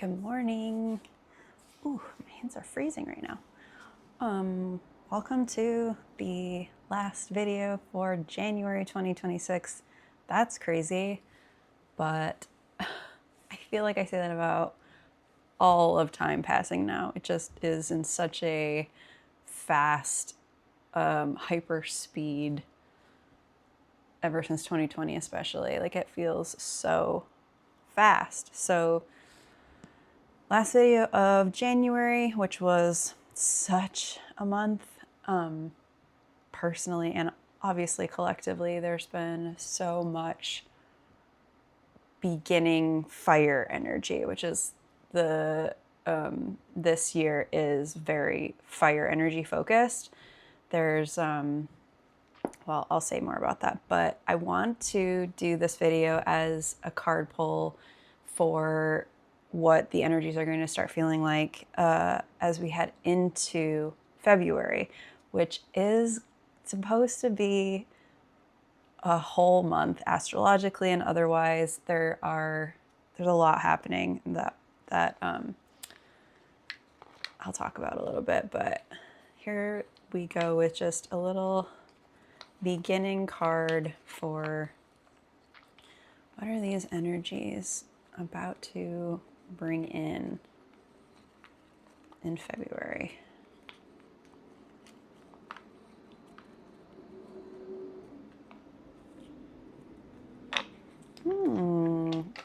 Good morning. Ooh, my hands are freezing right now. Welcome to the last video for January 2026. That's crazy, but I feel like I say that about all of time passing now. It just is in such a fast, hyper speed ever since 2020 especially. Like it feels so fast. So last video of January, which was such a month, personally and obviously collectively, there's been so much beginning fire energy, which is this year is very fire energy focused. There's well, I'll say more about that, but I want to do this video as a card pull for what the energies are going to start feeling like as we head into February, which is supposed to be a whole month astrologically and otherwise. There's a lot happening that I'll talk about a little bit, but here we go with just a little beginning card for what are these energies about to bring in February.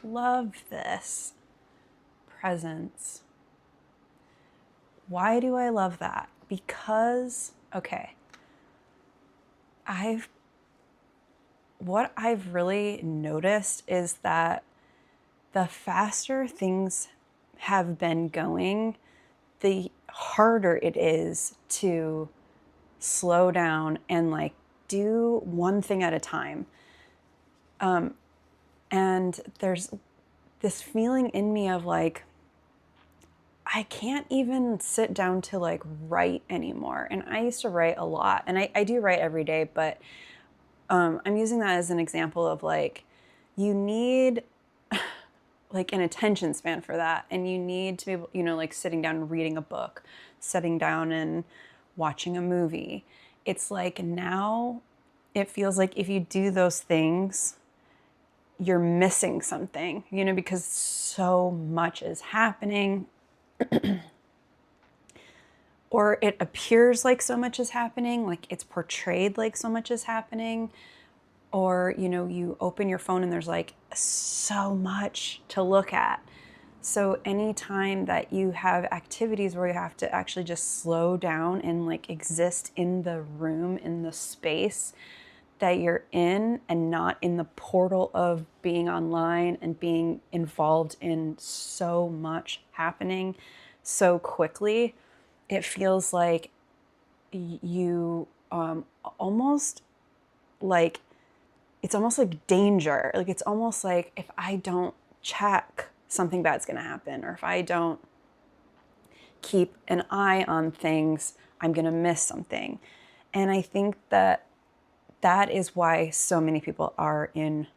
Love this. Presence. Why do I love that? Because, okay, what I've really noticed is that the faster things have been going, the harder it is to slow down and like do one thing at a time. And there's this feeling in me of like, I can't even sit down to like write anymore. And I used to write a lot, and I do write every day, but I'm using that as an example of like, you need like an attention span for that. And you need to be able, like sitting down and reading a book, sitting down and watching a movie. It's like now it feels like if you do those things, you're missing something, because so much is happening. Or it appears like so much is happening, like it's portrayed like so much is happening. Or, you open your phone and there's like so much to look at. So anytime that you have activities where you have to actually just slow down and like exist in the room, in the space that you're in, and not in the portal of being online and being involved in so much happening so quickly, it feels like you almost like, it's almost like danger. Like it's almost like if I don't check, something bad's going to happen. Or if I don't keep an eye on things, I'm going to miss something. And I think that is why so many people are in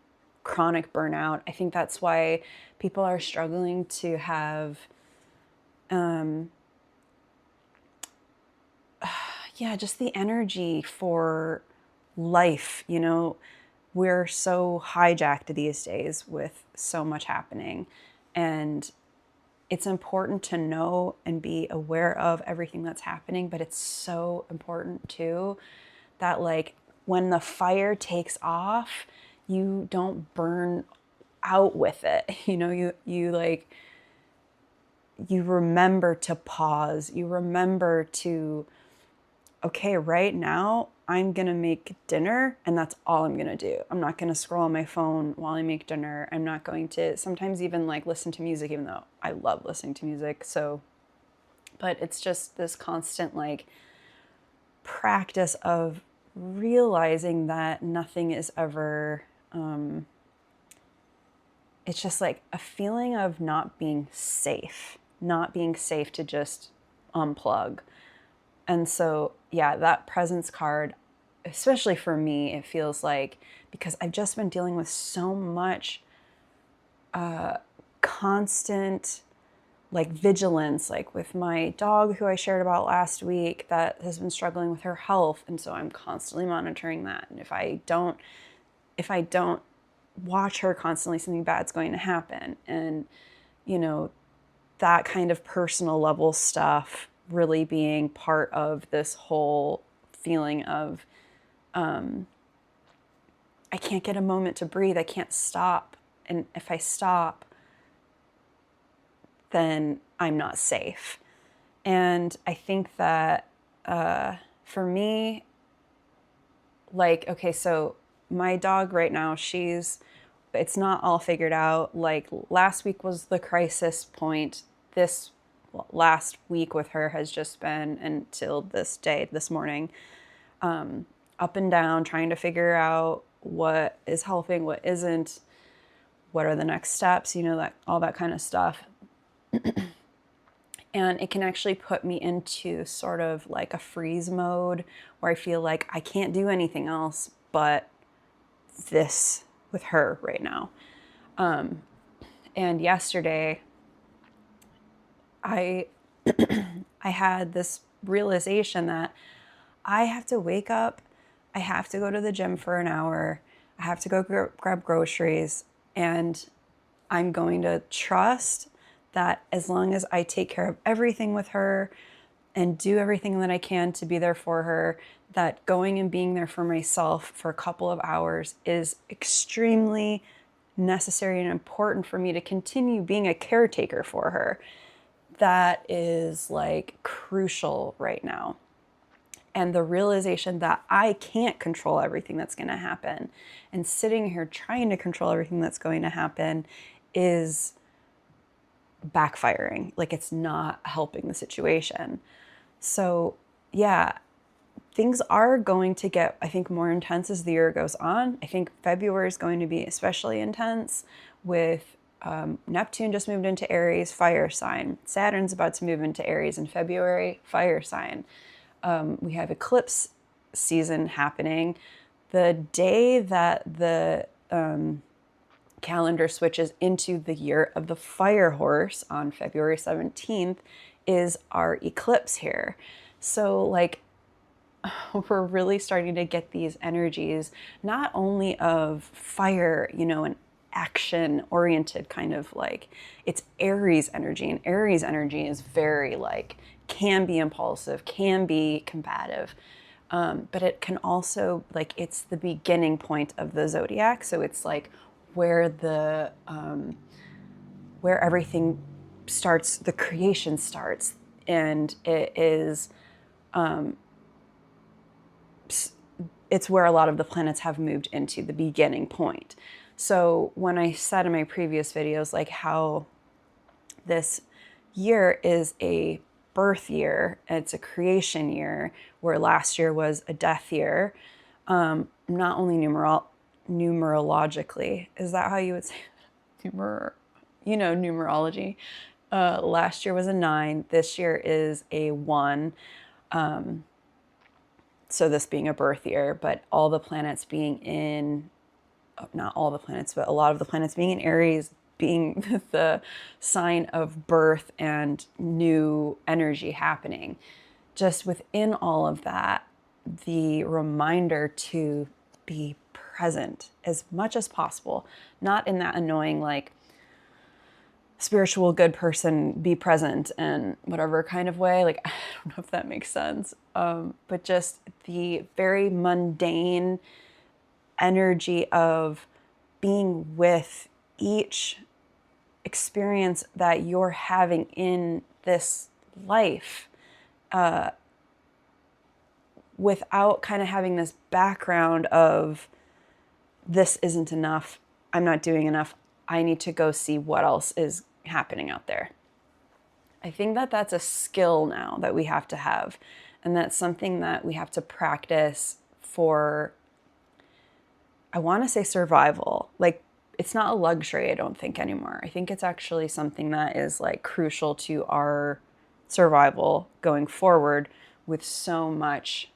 chronic burnout. I think that's why people are struggling to have, just the energy for life. We're so hijacked these days with so much happening, and it's important to know and be aware of everything that's happening, but it's so important too that like when the fire takes off, you don't burn out with it. You remember to pause. You remember to, okay, right now I'm going to make dinner and that's all I'm going to do. I'm not going to scroll on my phone while I make dinner. I'm not going to sometimes even like listen to music, even though I love listening to music. But it's just this constant like practice of realizing that nothing is ever, it's just like a feeling of not being safe to just unplug. And so, yeah, that presence card, especially for me, it feels like, because I've just been dealing with so much constant like vigilance, like with my dog who I shared about last week that has been struggling with her health. And so I'm constantly monitoring that. And if I don't watch her constantly, something bad's going to happen. And, you know, that kind of personal level stuff really being part of this whole feeling of, I can't get a moment to breathe. I can't stop. And if I stop, then I'm not safe. And I think that for me, like, okay, so my dog right now, it's not all figured out. Like last week was the crisis point. This last week with her has just been until this day, this morning, up and down, trying to figure out what is helping, what isn't, what are the next steps, you know, that all that kind of stuff. And it can actually put me into sort of like a freeze mode where I feel like I can't do anything else but this with her right now. And yesterday, I I had this realization that I have to wake up, I have to go to the gym for an hour, I have to go grab groceries, and I'm going to trust that as long as I take care of everything with her and do everything that I can to be there for her, that going and being there for myself for a couple of hours is extremely necessary and important for me to continue being a caretaker for her. That is like crucial right now. And the realization that I can't control everything that's going to happen, and sitting here trying to control everything that's going to happen is backfiring. Like it's not helping the situation. So yeah, things are going to get, I think, more intense as the year goes on. I think February is going to be especially intense with Neptune just moved into Aries, fire sign. Saturn's about to move into Aries in February, fire sign. We have eclipse season happening. The day that the calendar switches into the year of the fire horse on February 17th is our eclipse here. So like we're really starting to get these energies, not only of fire, you know, and action oriented kind of like, it's Aries energy, and Aries energy is very like, can be impulsive, can be combative. But it can also, like, it's the beginning point of the zodiac. So it's like where where everything starts, the creation starts. And it is, it's where a lot of the planets have moved into the beginning point. So when I said in my previous videos, like how this year is a birth year, it's a creation year, where last year was a death year, not only numerologically, is that how you would say numerology? Last year was a 9, this year is a 1. So this being a birth year, but all the planets being in, not all the planets, but a lot of the planets being in Aries, being the sign of birth and new energy happening. Just within all of that, the reminder to be present as much as possible, not in that annoying, like, spiritual good person, be present and whatever kind of way. Like, I don't know if that makes sense. But just the very mundane energy of being with each experience that you're having in this life, without kind of having this background of, this isn't enough, I'm not doing enough, I need to go see what else is happening out there. I think that that's a skill now that we have to have, and that's something that we have to practice for, I want to say, survival. Like, it's not a luxury, I don't think, anymore. I think it's actually something that is like crucial to our survival going forward, with so much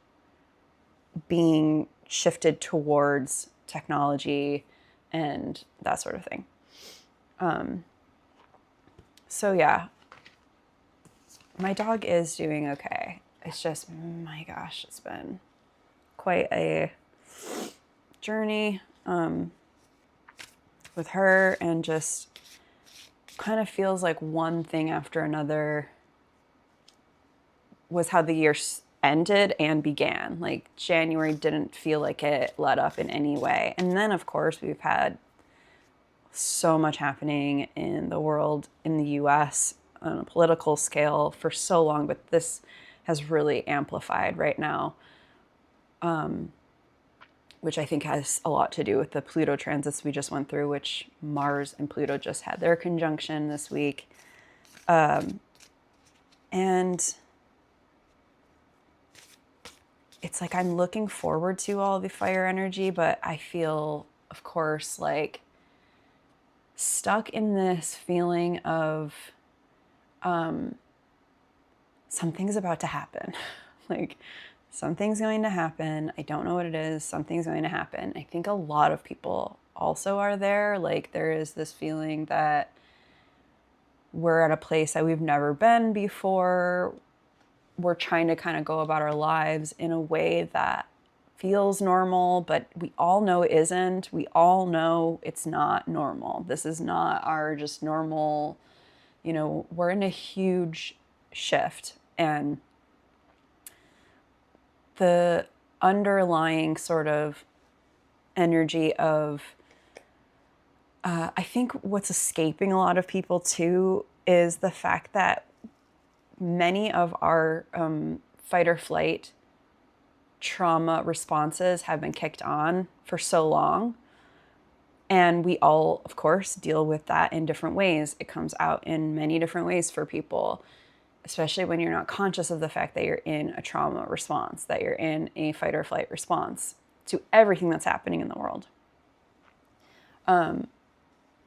being shifted towards technology and that sort of thing. So yeah, my dog is doing okay. It's just, my gosh, it's been quite a journey with her, and just kind of feels like one thing after another was how the year ended and began. Like January didn't feel like it let up in any way. And then, of course, we've had so much happening in the world, in the US, on a political scale for so long, but this has really amplified right now, which I think has a lot to do with the Pluto transits we just went through, which Mars and Pluto just had their conjunction this week. And it's like I'm looking forward to all the fire energy, but I feel, of course, like stuck in this feeling of something's about to happen. Like something's going to happen. I don't know what it is. Something's going to happen. I think a lot of people also are there. Like there is this feeling that we're at a place that we've never been before. We're trying to kind of go about our lives in a way that feels normal, but we all know it isn't. We all know it's not normal. This is not our just normal, we're in a huge shift. And the underlying sort of energy of, I think what's escaping a lot of people too is the fact that many of our fight or flight trauma responses have been kicked on for so long. And we all, of course, deal with that in different ways. It comes out in many different ways for people, especially when you're not conscious of the fact that you're in a trauma response, that you're in a fight or flight response to everything that's happening in the world.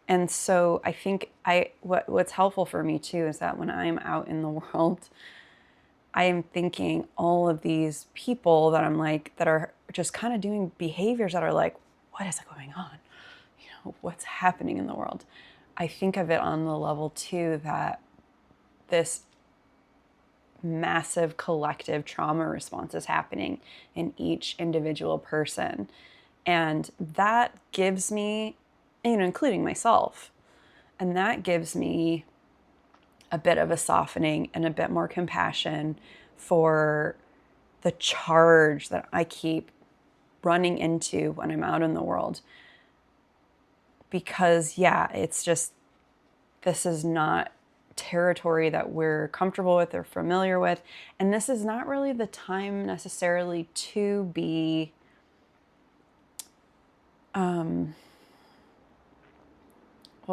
And so I think what's helpful for me too is that when I'm out in the world, I am thinking all of these people that I'm like, that are just kind of doing behaviors that are like, what is going on? What's happening in the world? I think of it on the level too, that this massive collective trauma response is happening in each individual person. And that gives me, including myself, and that gives me a bit of a softening and a bit more compassion for the charge that I keep running into when I'm out in the world. Because, it's just, this is not territory that we're comfortable with or familiar with. And this is not really the time necessarily to be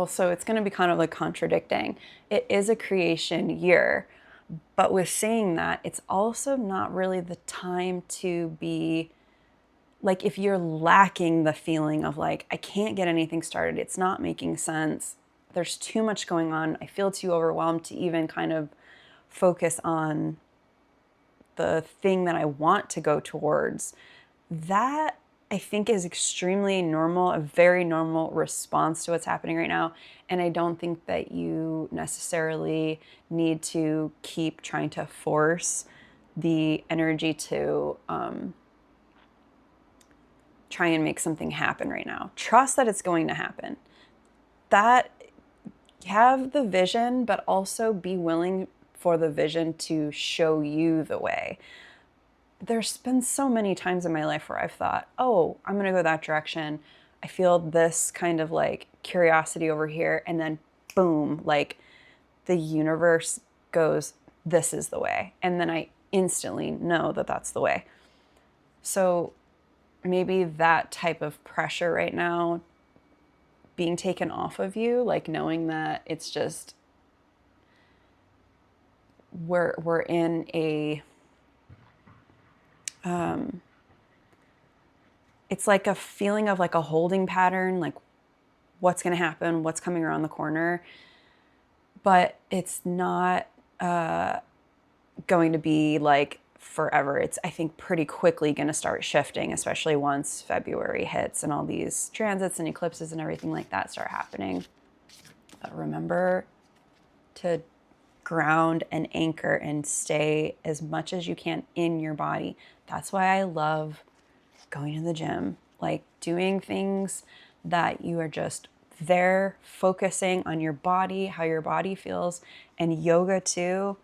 so it's going to be kind of like contradicting. It is a creation year, but with saying that, it's also not really the time to be like, if you're lacking the feeling of like, I can't get anything started, it's not making sense, there's too much going on, I feel too overwhelmed to even kind of focus on the thing that I want to go towards, that I think is extremely normal, a very normal response to what's happening right now. And I don't think that you necessarily need to keep trying to force the energy to try and make something happen right now. Trust that it's going to happen. That, have the vision, but also be willing for the vision to show you the way. There's been so many times in my life where I've thought, oh, I'm going to go that direction. I feel this kind of like curiosity over here. And then boom, like the universe goes, this is the way. And then I instantly know that that's the way. So maybe that type of pressure right now being taken off of you, like knowing that it's just, we're in a, it's like a feeling of like a holding pattern, like what's going to happen, what's coming around the corner, but it's not going to be like forever. It's, I think, pretty quickly going to start shifting, especially once February hits and all these transits and eclipses and everything like that start happening. But remember to ground and anchor and stay as much as you can in your body. That's why I love going to the gym, like doing things that you are just there focusing on your body, how your body feels, and yoga too.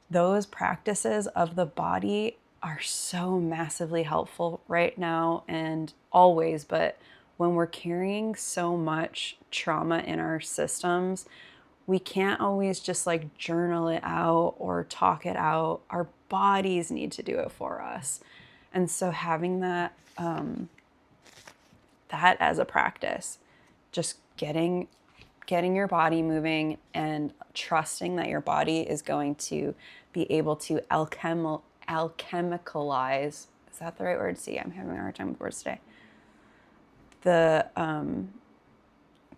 Those practices of the body are so massively helpful right now and always, but when we're carrying so much trauma in our systems, we can't always just like journal it out or talk it out. Our bodies need to do it for us. And so having that that as a practice, just getting your body moving and trusting that your body is going to be able to alchemicalize. Is that the right word? See, I'm having a hard time with words today. The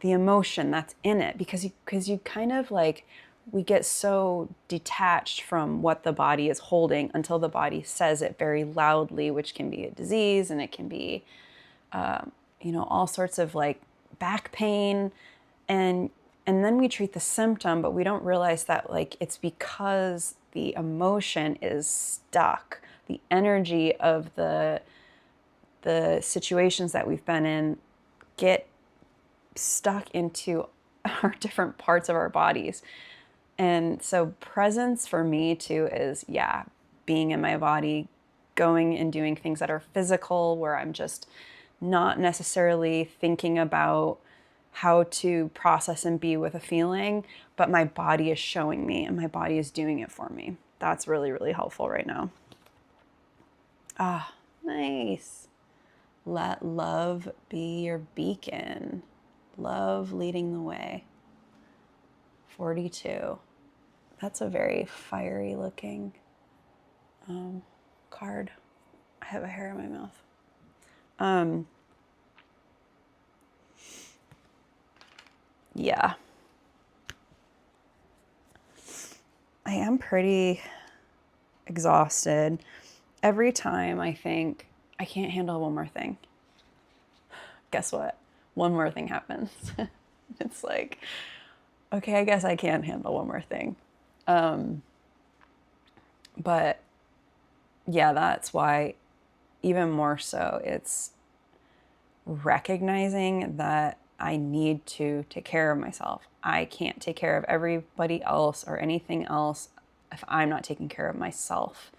emotion that's in it, because you kind of like, we get so detached from what the body is holding until the body says it very loudly, which can be a disease, and it can be all sorts of like back pain, and then we treat the symptom, but we don't realize that like it's because the emotion is stuck. The energy of the situations that we've been in get stuck into our different parts of our bodies. And so presence for me too is, being in my body, going and doing things that are physical, where I'm just not necessarily thinking about how to process and be with a feeling, but my body is showing me and my body is doing it for me. That's really, really helpful right now. Ah, nice. Let love be your beacon. Love leading the way. 42. That's a very fiery looking card. I have a hair in my mouth. Yeah. I am pretty exhausted. Every time I think I can't handle one more thing, guess what? One more thing happens. It's like, okay, I guess I can't handle one more thing. But yeah, that's why even more so it's recognizing that I need to take care of myself. I can't take care of everybody else or anything else if I'm not taking care of myself.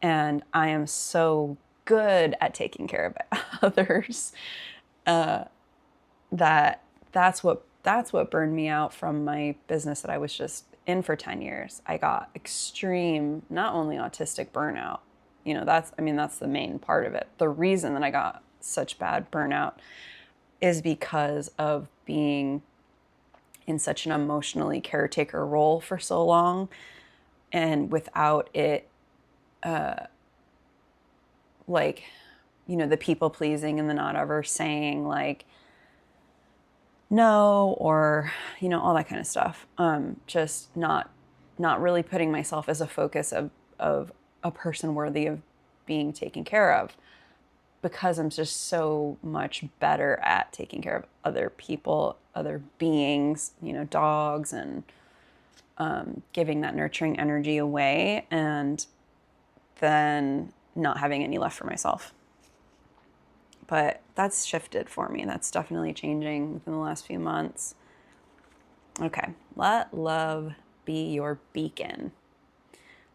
And I am so good at taking care of others that's what burned me out from my business that I was just in for 10 years. I got extreme, not only autistic burnout, that's the main part of it. The reason that I got such bad burnout is because of being in such an emotionally caretaker role for so long, and without it, the people pleasing and the not ever saying like no, or all that kind of stuff. Just not really putting myself as a focus of a person worthy of being taken care of, because I'm just so much better at taking care of other people, other beings, dogs, and giving that nurturing energy away, and then not having any left for myself. But that's shifted for me. That's definitely changing within the last few months. Okay, let love be your beacon.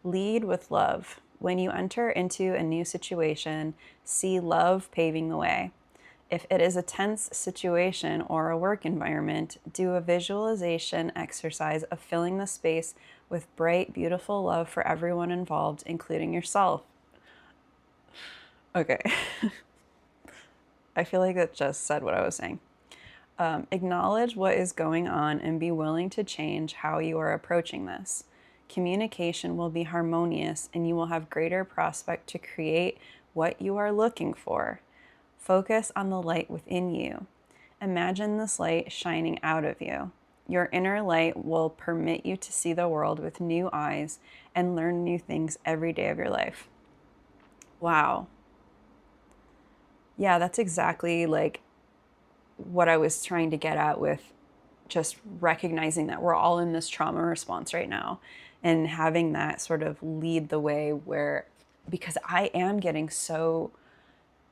Lead with love. When you enter into a new situation, see love paving the way. If it is a tense situation or a work environment, do a visualization exercise of filling the space with bright, beautiful love for everyone involved, including yourself. Okay. I feel like that just said what I was saying. Acknowledge what is going on and be willing to change how you are approaching this. Communication will be harmonious and you will have greater prospect to create what you are looking for. Focus on the light within you. Imagine this light shining out of you. Your inner light will permit you to see the world with new eyes and learn new things every day of your life. Wow. Yeah, that's exactly like what I was trying to get at with just recognizing that we're all in this trauma response right now, and having that sort of lead the way, where, because I am getting so,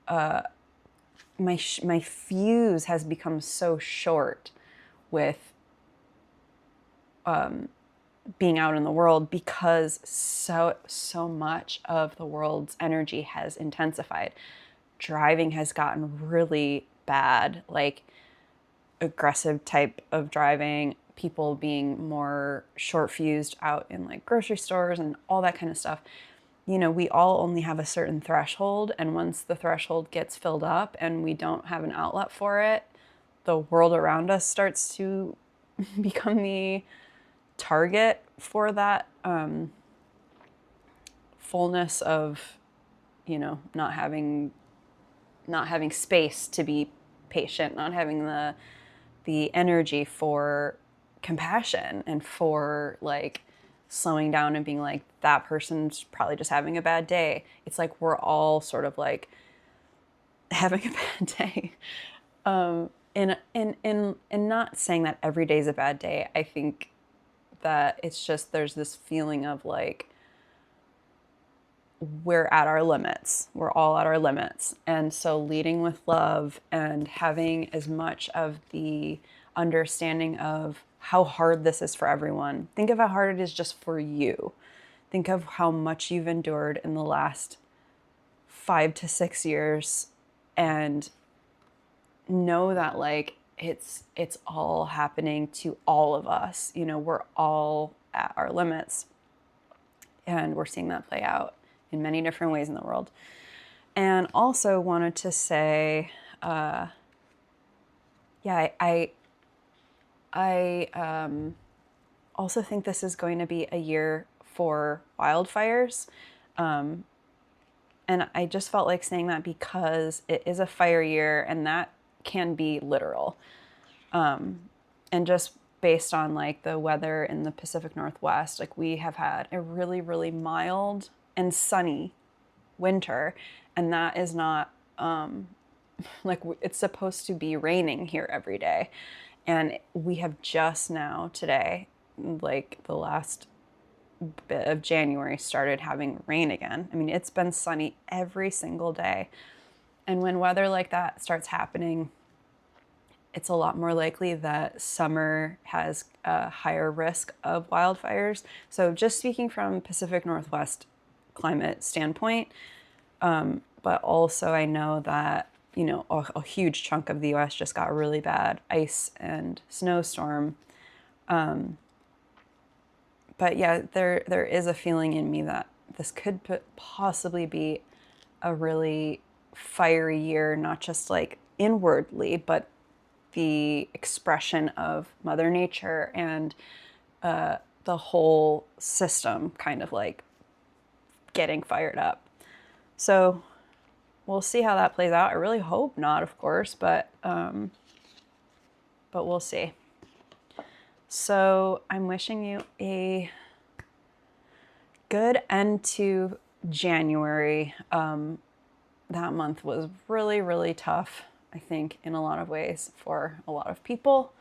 my fuse has become so short with being out in the world, because so much of the world's energy has intensified. Driving has gotten really bad, like aggressive type of driving, people being more short fused out in like grocery stores and all that kind of stuff. You know, we all only have a certain threshold, and once the threshold gets filled up and we don't have an outlet for it, the world around us starts to become the target for that fullness of, you know, not having space to be patient, not having the energy for compassion and for like slowing down and being like, that person's probably just having a bad day. It's like we're all sort of like having a bad day. And not saying that every day is a bad day. I think that it's just, there's this feeling of like, we're at our limits. We're all at our limits. And so leading with love and having as much of the understanding of how hard this is for everyone. Think of how hard it is just for you. Think of how much you've endured in the last 5 to 6 years, and know that like it's all happening to all of us. You know, we're all at our limits, and we're seeing that play out in many different ways in the world. And also wanted to say, I also think this is going to be a year for wildfires. And I just felt like saying that because it is a fire year, and that can be literal. And just based on like the weather in the Pacific Northwest, like we have had a really, really mild and sunny winter, and that is not like it's supposed to be raining here every day. And we have just now today, like the last bit of January, started having rain again. I mean, it's been sunny every single day. And when weather like that starts happening, it's a lot more likely that summer has a higher risk of wildfires. So just speaking from Pacific Northwest climate standpoint, but also I know that, you know, a huge chunk of the US just got a really bad ice and snowstorm. But yeah, there is a feeling in me that this could possibly be a really fiery year, not just like inwardly, but the expression of Mother Nature and the whole system kind of like getting fired up. So we'll see how that plays out. I really hope not, of course, but we'll see. So I'm wishing you a good end to January. That month was really, really tough, I think, in a lot of ways for a lot of people.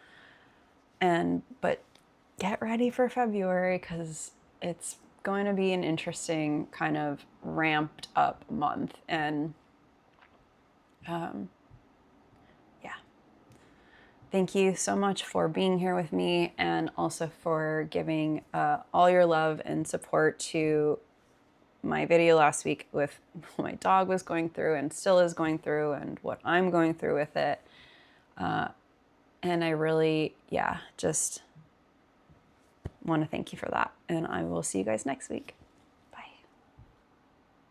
But get ready for February, because it's going to be an interesting kind of ramped up month. And yeah. Thank you so much for being here with me, and also for giving all your love and support to my video last week with what my dog was going through and still is going through, and what I'm going through with it. And I really, just want to thank you for that. And I will see you guys next week.